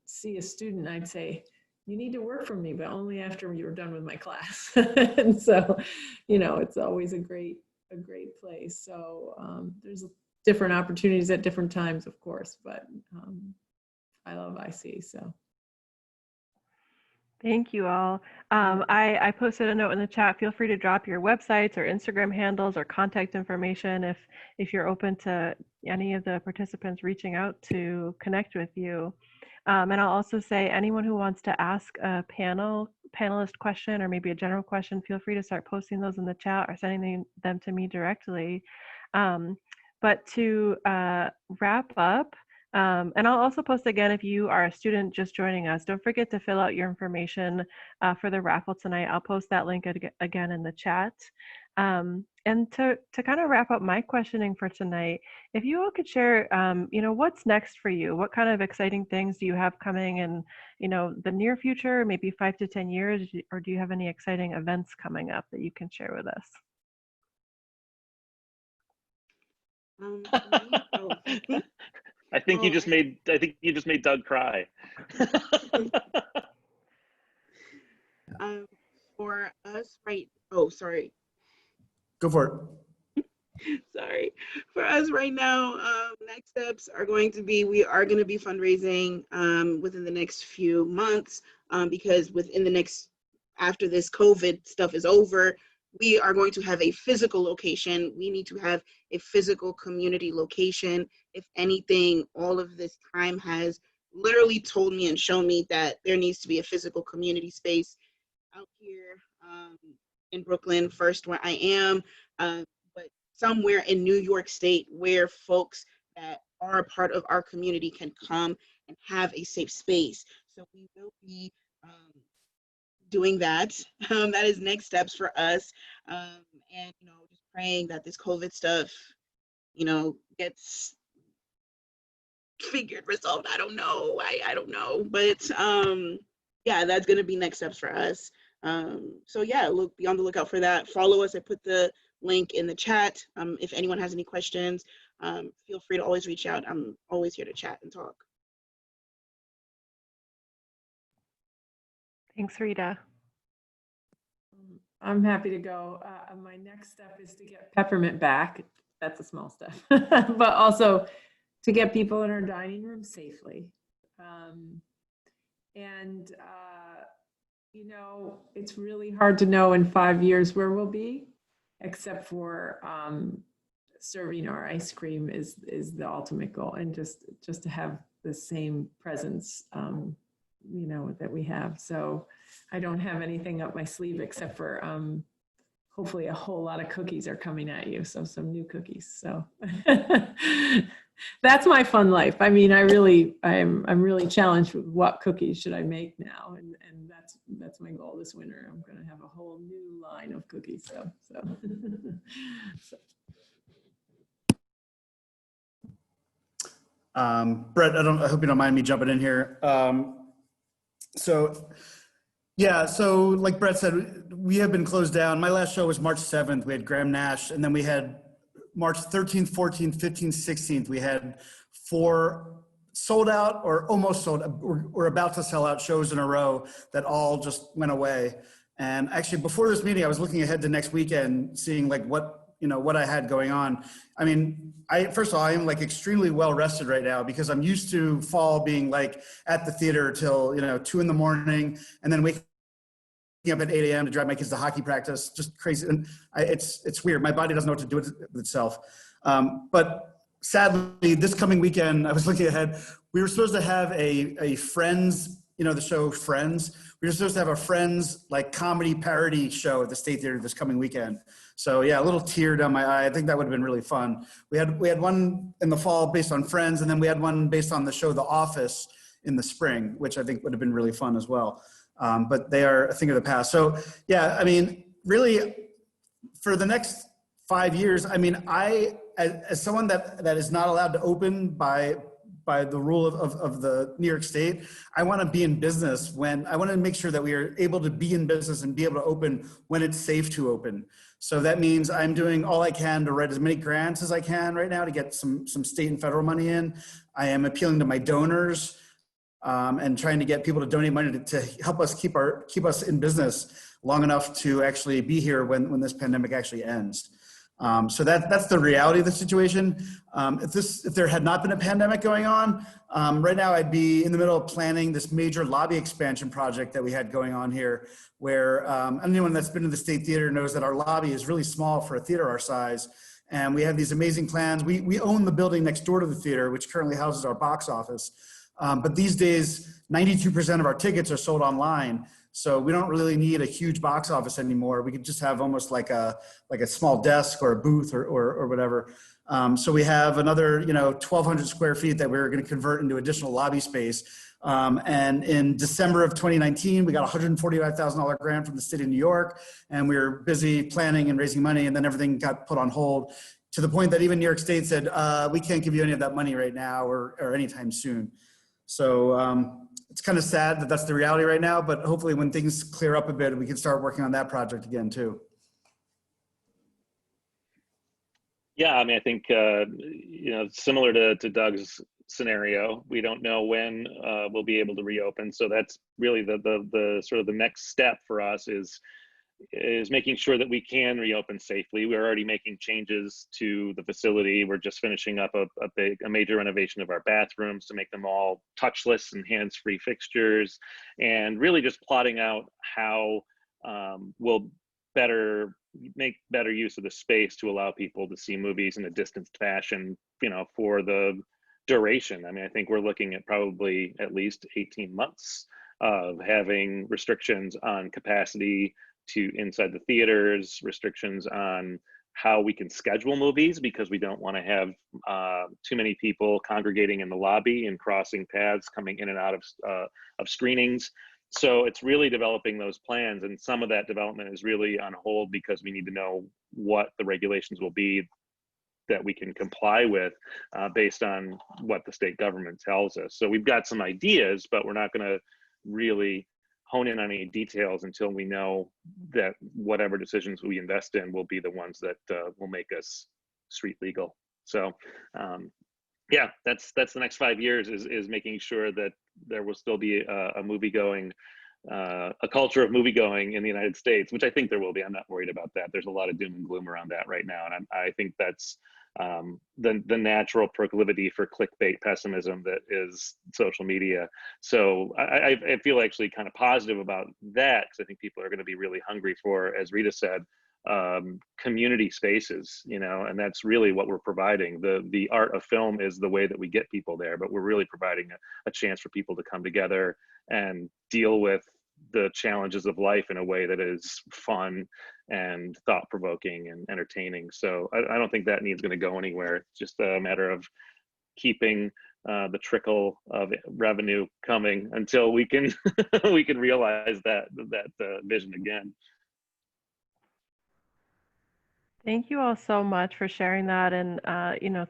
see a student, I'd say, you need to work for me, but only after you're done with my class. And so, it's always a great place. So there's different opportunities at different times, of course, but I love IC, so. Thank you all. I posted a note in the chat. Feel free to drop your websites or Instagram handles or contact information if you're open to any of the participants reaching out to connect with you. And I'll also say anyone who wants to ask a panelist question or maybe a general question, feel free to start posting those in the chat or sending them to me directly. But to wrap up, and I'll also post again if you are a student just joining us. Don't forget to fill out your information for the raffle tonight. I'll post that link again in the chat. And to kind of wrap up my questioning for tonight, if you all could share, what's next for you? What kind of exciting things do you have coming in, the near future, maybe 5 to 10 years, or do you have any exciting events coming up that you can share with us? I think you just made Doug cry. For us, sorry. Go for it. Sorry. For us right now, next steps are going to be, we are going to be fundraising within the next few months because after this COVID stuff is over, we are going to have a physical location. We need to have a physical community location. If anything, all of this time has literally told me and shown me that there needs to be a physical community space out here in Brooklyn, first where I am, but somewhere in New York State where folks that are a part of our community can come and have a safe space. So we will be doing that. That is next steps for us. And, just praying that this COVID stuff, gets resolved. I don't know. I don't know. But yeah, that's going to be next steps for us. So yeah, be on the lookout for that. Follow us. I put the link in the chat. If anyone has any questions, feel free to always reach out. I'm always here to chat and talk. Thanks, Rita. I'm happy to go. My next step is to get peppermint back. That's a small step, but also to get people in our dining room safely. It's really hard to know in 5 years where we'll be, except for serving our ice cream is the ultimate goal, and just to have the same presence, that we have. So I don't have anything up my sleeve except for hopefully a whole lot of cookies are coming at you. So some new cookies. So that's my fun life. I mean, I'm really challenged with what cookies should I make now, and that's my goal this winter. I'm going to have a whole new line of cookies. So. Brett, I hope you don't mind me jumping in here. So like Brett said, we have been closed down. My last show was March 7th. We had Graham Nash, and then we had March 13th, 14th, 15th, 16th. We had 4 sold out or almost sold out. We're about to sell out shows in a row that all just went away. And actually, before this meeting, I was looking ahead to next weekend, seeing like what I had going on. I mean, first of all, I am like extremely well rested right now because I'm used to fall being like at the theater till 2 in the morning, and then waking up at 8 a.m. to drive my kids to hockey practice. Just crazy. And it's weird. My body doesn't know what to do with itself. But sadly, this coming weekend, I was looking ahead. We were supposed to have a Friends, the show Friends. We were supposed to have a Friends like comedy parody show at the State Theater this coming weekend. So yeah, a little tear down my eye. I think that would have been really fun. We had one in the fall based on Friends, and then we had one based on the show The Office in the spring, which I think would have been really fun as well. But they are a thing of the past. So yeah, I mean, really, for the next 5 years, I mean, as someone that is not allowed to open by by the rule of the New York State, I want to be in business when I want to make sure that we are able to be in business and be able to open when it's safe to open. So that means I'm doing all I can to write as many grants as I can right now to get some state and federal money in. I am appealing to my donors and trying to get people to donate money to help us keep us in business long enough to actually be here when this pandemic actually ends. So that's the reality of the situation. If there had not been a pandemic going on, right now I'd be in the middle of planning this major lobby expansion project that we had going on here, where anyone that's been to the State Theater knows that our lobby is really small for a theater our size. And we have these amazing plans. We own the building next door to the theater, which currently houses our box office. But these days, 92% of our tickets are sold online. So we don't really need a huge box office anymore. We could just have almost like a small desk or a booth or whatever. So we have another 1,200 square feet that we're going to convert into additional lobby space. And in December of 2019, we got a $145,000 grant from the state of New York, and we were busy planning and raising money, and then everything got put on hold to the point that even New York State said, we can't give you any of that money right now or anytime soon. So it's kind of sad that that's the reality right now, but hopefully when things clear up a bit, we can start working on that project again too. Yeah, I mean, I think, similar to Doug's scenario, we don't know when we'll be able to reopen. So that's really the sort of the next step for us is making sure that we can reopen safely. We're already making changes to the facility. We're just finishing up a major renovation of our bathrooms to make them all touchless and hands-free fixtures, and really just plotting out how we'll make better use of the space to allow people to see movies in a distanced fashion, for the duration. I mean, I think we're looking at probably at least 18 months of having restrictions on capacity to inside the theaters, restrictions on how we can schedule movies, because we don't want to have too many people congregating in the lobby and crossing paths coming in and out of screenings. So it's really developing those plans, and some of that development is really on hold because we need to know what the regulations will be that we can comply with based on what the state government tells us. So we've got some ideas, but we're not going to really hone in on any details until we know that whatever decisions we invest in will be the ones that will make us street legal. So yeah, that's the next 5 years is making sure that there will still be a movie-going, a culture of movie-going in the United States, which I think there will be. I'm not worried about that. There's a lot of doom and gloom around that right now, and I think that's the natural proclivity for clickbait pessimism that is social media. So I feel actually kind of positive about that, because I think people are going to be really hungry for, as Rita said, community spaces, and that's really what we're providing. The art of film is the way that we get people there, but we're really providing a chance for people to come together and deal with the challenges of life in a way that is fun and thought-provoking and entertaining. So I don't think that need's going to go anywhere. It's just a matter of keeping the trickle of revenue coming until we can we can realize that vision again. Thank you all so much for sharing that. And,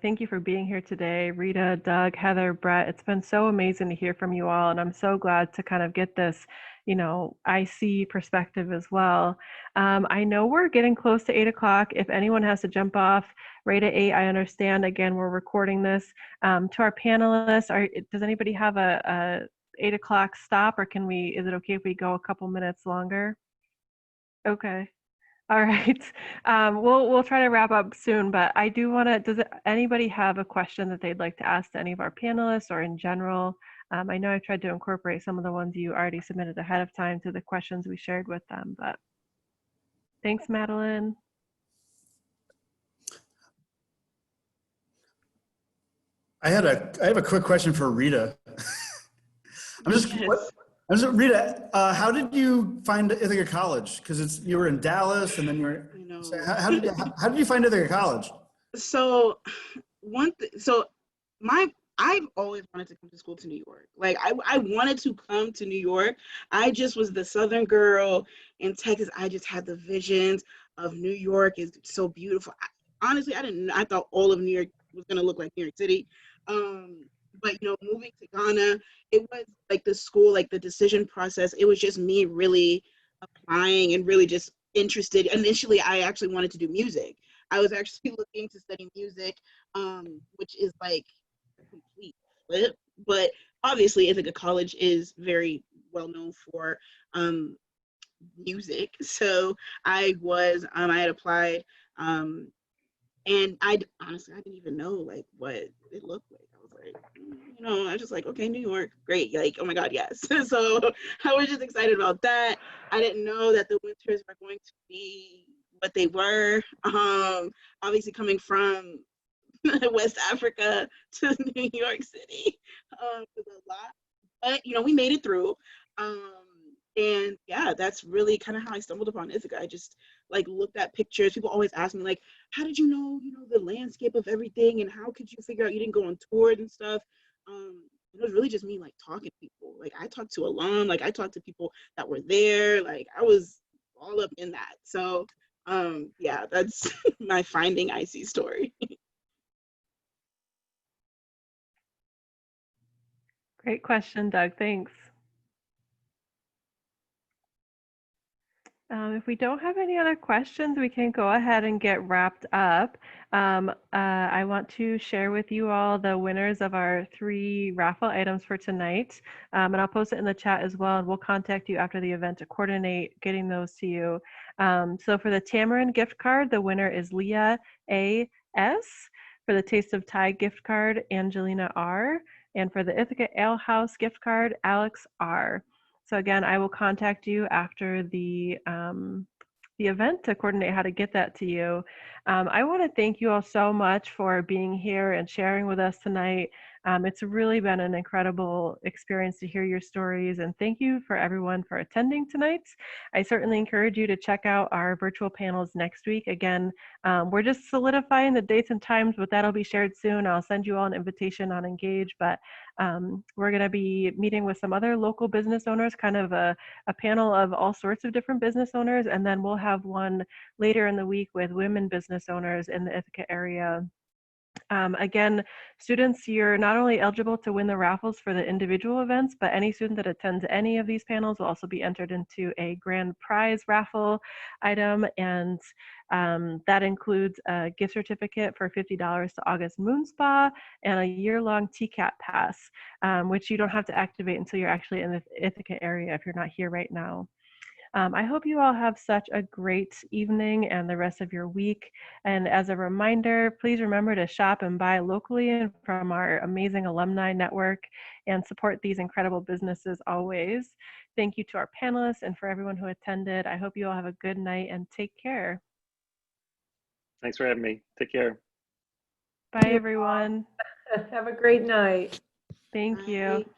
thank you for being here today, Rita, Doug, Heather, Brett. It's been so amazing to hear from you all. And I'm so glad to kind of get this, IC perspective as well. I know we're getting close to 8 o'clock. If anyone has to jump off right at 8, I understand. Again, we're recording this. To our panelists, does anybody have a 8 o'clock stop, or is it okay if we go a couple minutes longer? Okay. All right. We'll try to wrap up soon, but I do want to, does anybody have a question that they'd like to ask to any of our panelists or in general? I know I tried to incorporate some of the ones you already submitted ahead of time to the questions we shared with them, but thanks, Madeline. I have a quick question for Rita. Rita, how did you find Ithaca College? Because you were in Dallas, and then so how did you find Ithaca College? So I've always wanted to come to school to New York. Like I wanted to come to New York. I just was the Southern girl in Texas. I just had the visions of New York is so beautiful. Honestly, I thought all of New York was gonna look like New York City. But moving to Ghana, it was like the school, like the decision process. It was just me really applying and really just interested. Initially, I actually wanted to do music. I was actually looking to study music, which is like a complete flip. But obviously, Ithaca College is very well known for um, music. So I had applied, and honestly, I didn't even know like what it looked like. I was like, I was just like, okay, New York, great. Like, oh my God, yes. So I was just excited about that. I didn't know that the winters were going to be what they were. Obviously coming from West Africa to New York City, was a lot. But we made it through. And yeah, that's really kind of how I stumbled upon Ithaca. I just like looked at pictures. People always ask me like, how did you know, the landscape of everything, and how could you figure out you didn't go on tours and stuff? It was really just me like talking to people. Like I talked to alum, like I talked to people that were there. Like I was all up in that. So yeah, that's my finding IC story. Great question, Doug. Thanks. If we don't have any other questions, we can go ahead and get wrapped up. I want to share with you all the winners of our 3 raffle items for tonight. And I'll post it in the chat as well, and we'll contact you after the event to coordinate getting those to you. So for the Tamarind gift card, the winner is Leah A.S. For the Taste of Thai gift card, Angelina R. And for the Ithaca Ale House gift card, Alex R. So again, I will contact you after the event to coordinate how to get that to you. I want to thank you all so much for being here and sharing with us tonight. It's really been an incredible experience to hear your stories, and thank you for everyone for attending tonight. I certainly encourage you to check out our virtual panels next week. Again, we're just solidifying the dates and times, but that'll be shared soon. I'll send you all an invitation on Engage, but we're going to be meeting with some other local business owners, kind of a panel of all sorts of different business owners, and then we'll have one later in the week with women business owners in the Ithaca area. Again, students, you're not only eligible to win the raffles for the individual events, but any student that attends any of these panels will also be entered into a grand prize raffle item, and that includes a gift certificate for $50 to August Moon Spa and a year-long TCAT pass, which you don't have to activate until you're actually in the Ithaca area if you're not here right now. I hope you all have such a great evening and the rest of your week. And as a reminder, please remember to shop and buy locally and from our amazing alumni network and support these incredible businesses always. Thank you to our panelists and for everyone who attended. I hope you all have a good night and take care. Thanks for having me. Take care. Bye, everyone. Have a great night. Thank you. Bye.